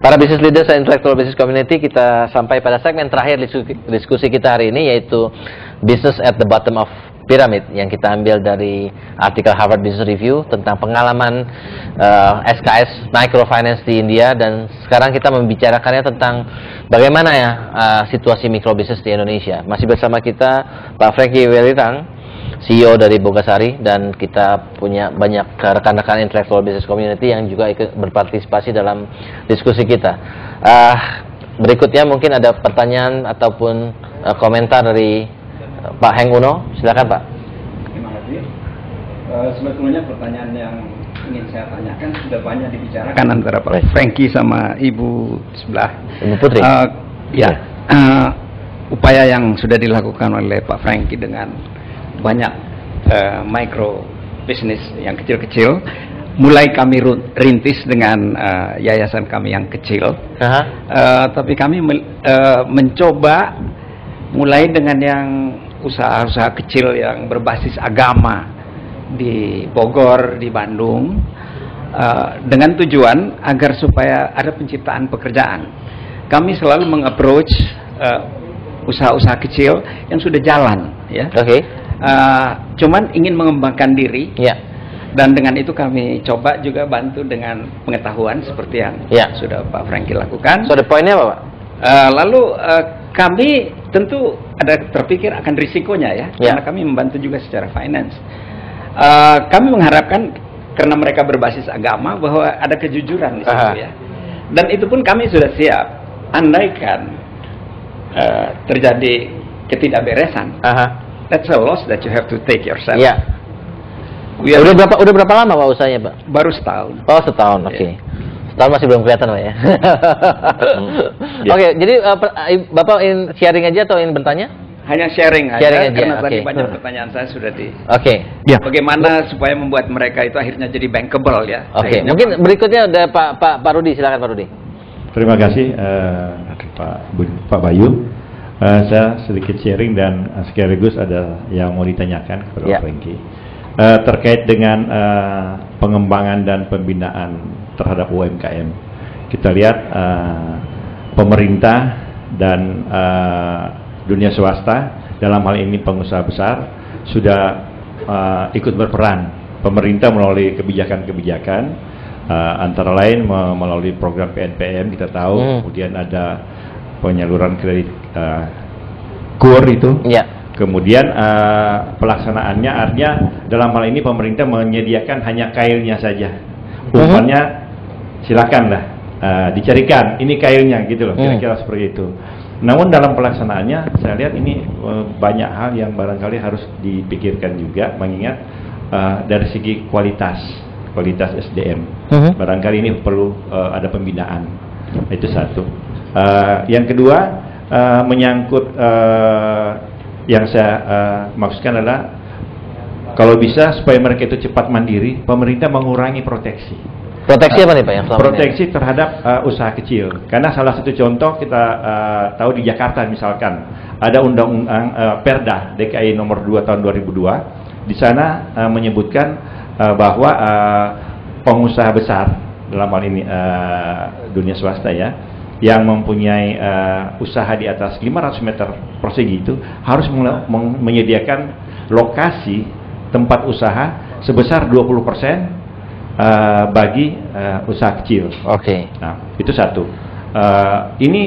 Para business leaders dan intellectual business community, kita sampai pada segmen terakhir diskusi kita hari ini, yaitu business at the bottom of pyramid, yang kita ambil dari artikel Harvard Business Review tentang pengalaman SKS microfinance di India. Dan sekarang kita membicarakannya tentang bagaimana ya situasi mikrobisnis di Indonesia. Masih bersama kita Pak Franky Welirang, CEO dari Bogasari, dan kita punya banyak rekan-rekan intellectual business community yang juga ikut berpartisipasi dalam diskusi kita. Berikutnya mungkin ada pertanyaan ataupun komentar dari Pak Heng Uno. Silakan Pak. Terima kasih. Sebetulnya pertanyaan yang ingin saya tanyakan sudah banyak dibicarakan antara Pak Franky sama Ibu sebelah, Ibu Putri. Upaya yang sudah dilakukan oleh Pak Franky dengan banyak micro bisnis yang kecil-kecil, mulai kami rintis dengan yayasan kami yang kecil, tapi kami mencoba mulai dengan yang usaha-usaha kecil yang berbasis agama di Bogor, di Bandung, dengan tujuan agar supaya ada penciptaan pekerjaan. Kami selalu mengapproach usaha-usaha kecil yang sudah jalan, ya. Cuman ingin mengembangkan diri, dan dengan itu kami coba juga bantu dengan pengetahuan seperti yang sudah Pak Franky lakukan. So, the poinnya apa Pak? Lalu kami tentu ada terpikir akan risikonya, ya, karena kami membantu juga secara finance. Kami mengharapkan karena mereka berbasis agama bahwa ada kejujuran di situ, ya. Dan itu pun kami sudah siap. Andaikan terjadi ketidakberesan, that's a loss that you have to take yourself. Udah berapa lama Pak usahanya Pak? Baru setahun. Oh, setahun, oke. Setahun masih belum kelihatan Pak ya. Oke, jadi Bapak ingin sharing aja atau ingin bertanya? Hanya sharing aja, karena tadi banyak pertanyaan saya sudah bagaimana supaya membuat mereka itu akhirnya jadi bankable, ya. Mungkin berikutnya ada Pak Rudi, silakan Pak Rudi. Terima kasih Pak Bayu. Saya sedikit sharing dan sekaligus ada yang mau ditanyakan kepada Pak Franky terkait dengan pengembangan dan pembinaan terhadap UMKM. Kita lihat pemerintah dan dunia swasta, dalam hal ini pengusaha besar, sudah ikut berperan. Pemerintah melalui kebijakan-kebijakan, antara lain melalui program PNPM, kita tahu, kemudian ada penyaluran kredit KUR itu. Kemudian pelaksanaannya artinya dalam hal ini pemerintah menyediakan hanya kailnya saja. Umpannya silakanlah dicarikan ini kailnya gitu loh, kira-kira seperti itu. Namun dalam pelaksanaannya saya lihat ini banyak hal yang barangkali harus dipikirkan juga, mengingat dari segi kualitas SDM. Barangkali ini perlu ada pembinaan. Itu satu. Yang kedua, menyangkut yang saya maksudkan adalah kalau bisa supaya mereka itu cepat mandiri, pemerintah mengurangi proteksi. Proteksi apa nih Pak yang selama proteksi ini? Terhadap usaha kecil. Karena salah satu contoh kita tahu di Jakarta misalkan ada undang-undang Perda DKI nomor 2 tahun 2002. Di sana menyebutkan bahwa pengusaah besar dalam hal ini dunia swasta, ya, yang mempunyai usaha di atas 500 meter persegi itu harus menyediakan lokasi tempat usaha sebesar 20% bagi usaha kecil. Nah, itu satu. Ini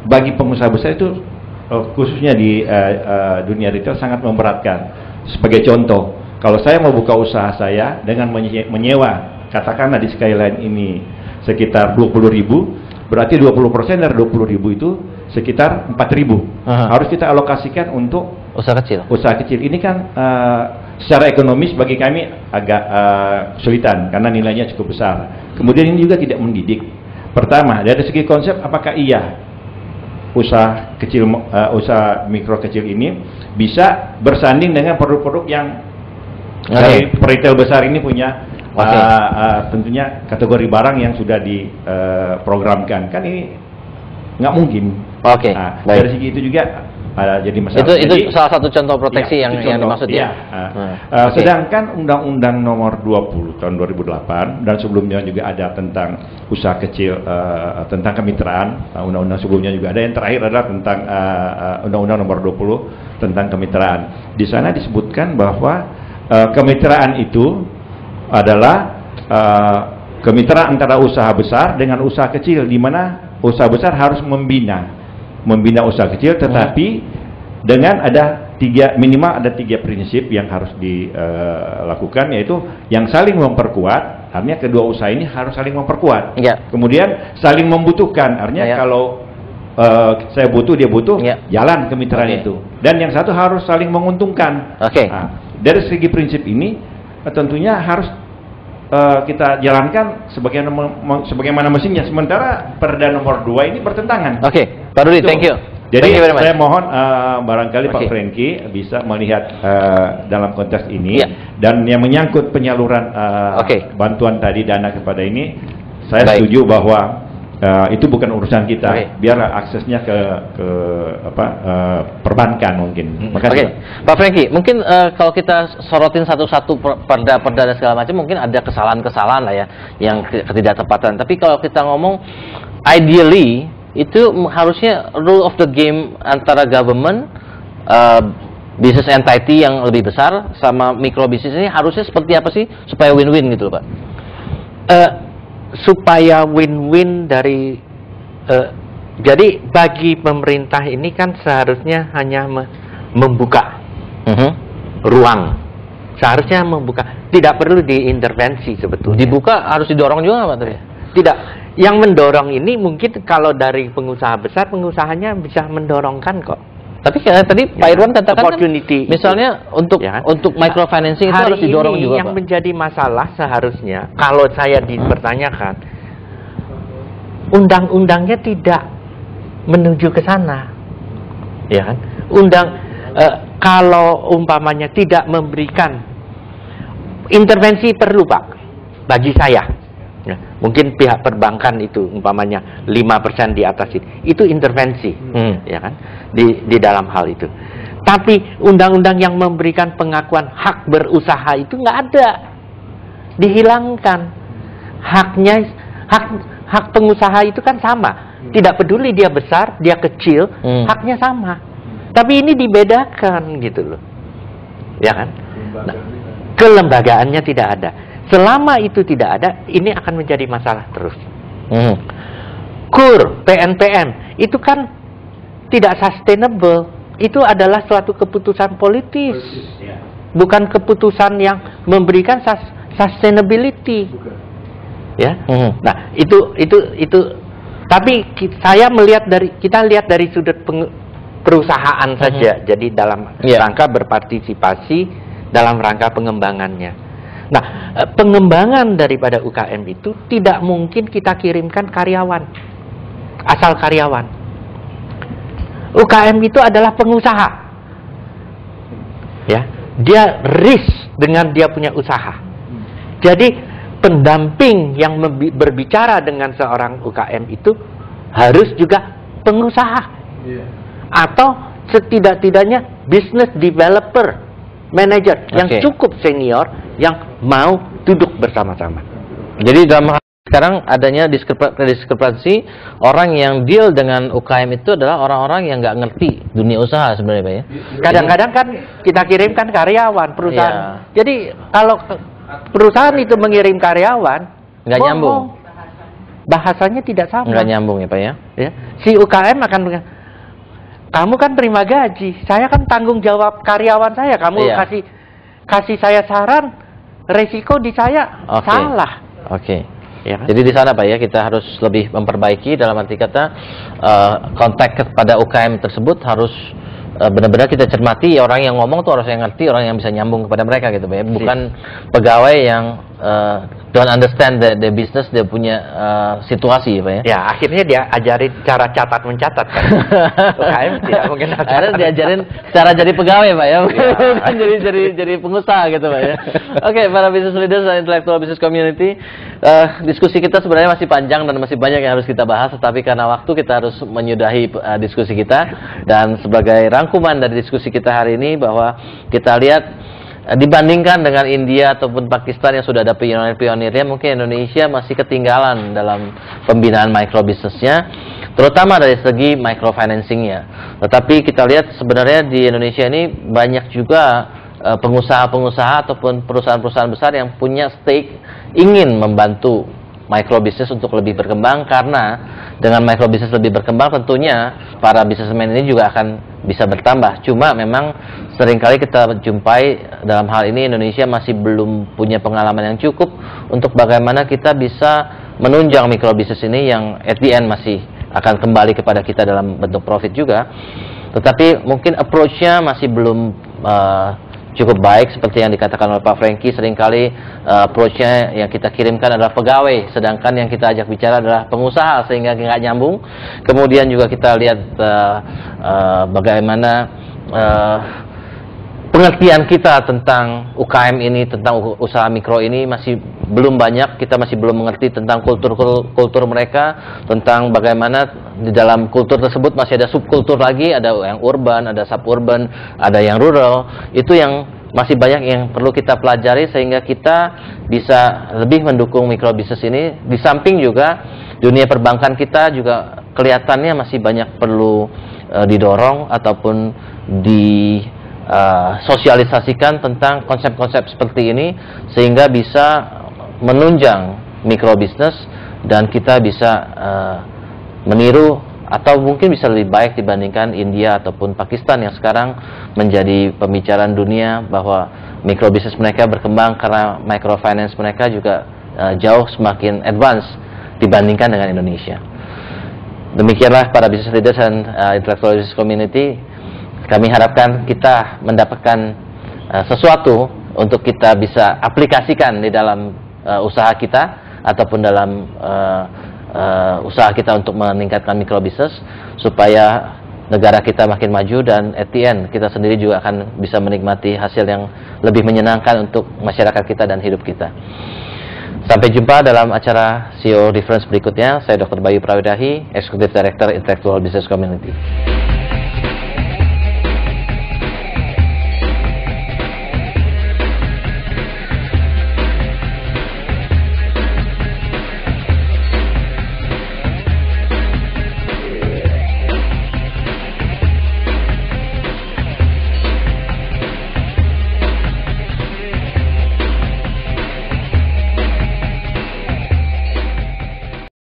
bagi pengusaha besar itu khususnya di dunia retail sangat memberatkan. Sebagai contoh, kalau saya mau buka usaha saya dengan menyewa, katakanlah di Skyline ini sekitar 20.000, berarti 20% dari 20.000 itu sekitar 4.000 harus kita alokasikan untuk usaha kecil. Usaha kecil ini kan secara ekonomis bagi kami agak kesulitan karena nilainya cukup besar. Kemudian ini juga tidak mendidik. Pertama, dari segi konsep, apakah iya usaha kecil, usaha mikro kecil ini bisa bersanding dengan produk-produk yang retail besar ini punya? Tentunya kategori barang yang sudah diprogramkan, kan ini nggak mungkin. Dari segi itu juga jadi masalah. Itu salah satu contoh proteksi yang dimaksud ya. Sedangkan Undang-Undang Nomor 20 tahun 2008 dan sebelumnya juga ada tentang usaha kecil, tentang kemitraan. Undang-undang sebelumnya juga ada, yang terakhir adalah tentang Undang-Undang Nomor 20 tentang kemitraan. Di sana disebutkan bahwa kemitraan itu adalah kemitraan antara usaha besar dengan usaha kecil, di mana usaha besar harus membina usaha kecil, tetapi dengan ada minimal ada tiga prinsip yang harus dilakukan, yaitu yang saling memperkuat, artinya kedua usaha ini harus saling memperkuat. Kemudian saling membutuhkan, artinya kalau saya butuh, dia butuh, jalan kemitraan itu. Dan yang satu harus saling menguntungkan. Nah, dari segi prinsip ini tentunya harus kita jalankan sebagaimana mestinya. Sementara Perda Nomor 2 ini bertentangan. Pak Rudi, thank you. Jadi saya mohon barangkali Pak Franky bisa melihat dalam konteks ini, dan yang menyangkut penyaluran bantuan tadi, dana kepada ini, saya setuju bahwa itu bukan urusan kita. Biarlah aksesnya ke perbankan mungkin. Pak Franky, mungkin kalau kita sorotin satu-satu perda-perda dan segala macam, mungkin ada kesalahan-kesalahan lah ya, yang ketidaktepatan. Tapi kalau kita ngomong ideally, itu harusnya rule of the game antara government, business entity yang lebih besar sama mikro bisnis ini harusnya seperti apa sih supaya win-win gitu loh Pak? Supaya win-win dari jadi bagi pemerintah ini kan seharusnya hanya membuka ruang, seharusnya membuka, tidak perlu diintervensi sebetulnya. Dibuka harus didorong juga Pak tadi? Tidak, yang mendorong ini mungkin kalau dari pengusaha besar, pengusahanya bisa mendorongkan kok. Tapi tadi Pak Irwan katakan opportunity kan, misalnya untuk microfinancing itu harus didorong juga, yang Pak. menjadi masalah seharusnya, kalau saya dipertanyakan, undang-undangnya tidak menuju ke sana, ya kan? Kalau umpamanya tidak memberikan intervensi, perlu Pak, bagi saya. Ya, mungkin pihak perbankan itu umpamanya 5% di atas itu intervensi, ya kan, di dalam hal itu. Tapi undang-undang yang memberikan pengakuan hak berusaha itu nggak ada, dihilangkan. Hak pengusaha itu kan sama, tidak peduli dia besar, dia kecil, haknya sama. Tapi ini dibedakan gitu loh, ya kan? Nah, kelembagaannya tidak ada. Selama itu tidak ada, ini akan menjadi masalah terus. KUR, PNPM, itu kan tidak sustainable. Itu adalah suatu keputusan politis, bukan keputusan yang memberikan sustainability. Ya, nah itu. Tapi kita lihat dari sudut perusahaan saja. Jadi dalam rangka berpartisipasi dalam rangka pengembangannya. Nah, pengembangan daripada UKM itu tidak mungkin kita kirimkan karyawan, asal karyawan. UKM itu adalah pengusaha, ya, dia risk dengan dia punya usaha. Jadi pendamping yang berbicara dengan seorang UKM itu harus juga pengusaha, atau setidak-tidaknya business developer, manager yang cukup senior, yang mau duduk bersama-sama. Jadi dalam sekarang adanya diskrepansi, orang yang deal dengan UKM itu adalah orang-orang yang nggak ngerti dunia usaha sebenarnya Pak ya. Kadang-kadang kan kita kirimkan karyawan perusahaan. Jadi kalau perusahaan itu mengirim karyawan, nggak nyambung. Bahasanya tidak sama. Nggak nyambung ya Pak ya. Si UKM akan bilang, kamu kan terima gaji, saya kan tanggung jawab karyawan saya. Kamu kasih saya saran, resiko di saya salah. Ya kan? Jadi di sana Pak ya, kita harus lebih memperbaiki, dalam arti kata kontak kepada UKM tersebut harus benar-benar kita cermati. Orang yang ngomong tuh harus yang ngerti, orang yang bisa nyambung kepada mereka gitu Pak ya. Bukan pegawai yang don't understand the business, dia punya situasi, Pak ya. Ya, akhirnya dia ajarin cara catat mencatat kan. UKM tidak mungkin. Akhirnya diajarin cara jadi pegawai, Pak ya. jadi pengusaha gitu, Pak ya. Oke, para business leaders dan intellectual business community, diskusi kita sebenarnya masih panjang dan masih banyak yang harus kita bahas, tetapi karena waktu kita harus menyudahi diskusi kita. Dan sebagai rangkuman dari diskusi kita hari ini, bahwa kita lihat dibandingkan dengan India ataupun Pakistan yang sudah ada pionir-pionirnya, mungkin Indonesia masih ketinggalan dalam pembinaan microbisnisnya, terutama dari segi microfinancingnya. Tetapi kita lihat sebenarnya di Indonesia ini banyak juga pengusaha-pengusaha ataupun perusahaan-perusahaan besar yang punya stake ingin membantu microbisnis untuk lebih berkembang, karena dengan microbisnis lebih berkembang tentunya para bisnismen ini juga akan bisa bertambah. Cuma memang seringkali kita jumpai dalam hal ini Indonesia masih belum punya pengalaman yang cukup untuk bagaimana kita bisa menunjang mikrobisnis ini yang at the end masih akan kembali kepada kita dalam bentuk profit juga. Tetapi mungkin approach-nya masih belum cukup baik seperti yang dikatakan oleh Pak Franky. Seringkali approach-nya yang kita kirimkan adalah pegawai, sedangkan yang kita ajak bicara adalah pengusaha, sehingga nggak nyambung. Kemudian juga kita lihat bagaimana pengertian kita tentang UKM ini, tentang usaha mikro ini masih belum banyak. Kita masih belum mengerti tentang kultur mereka, tentang bagaimana di dalam kultur tersebut masih ada subkultur lagi, ada yang urban, ada suburban, ada yang rural. Itu yang masih banyak yang perlu kita pelajari sehingga kita bisa lebih mendukung mikrobisnis ini. Di samping juga dunia perbankan kita juga kelihatannya masih banyak perlu didorong ataupun sosialisasikan tentang konsep-konsep seperti ini, sehingga bisa menunjang mikrobisnis dan kita bisa meniru atau mungkin bisa lebih baik dibandingkan India ataupun Pakistan yang sekarang menjadi pembicaraan dunia, bahwa mikrobisnis mereka berkembang karena microfinance mereka juga jauh semakin advance dibandingkan dengan Indonesia. Demikianlah para business leaders dan intellectual business community. Kami harapkan kita mendapatkan sesuatu untuk kita bisa aplikasikan di dalam usaha kita ataupun dalam usaha kita untuk meningkatkan mikrobisnis, supaya negara kita makin maju dan at the end kita sendiri juga akan bisa menikmati hasil yang lebih menyenangkan untuk masyarakat kita dan hidup kita. Sampai jumpa dalam acara CEO Difference berikutnya. Saya Dr. Bayu Prawidahi, Executive Director Intellectual Business Community.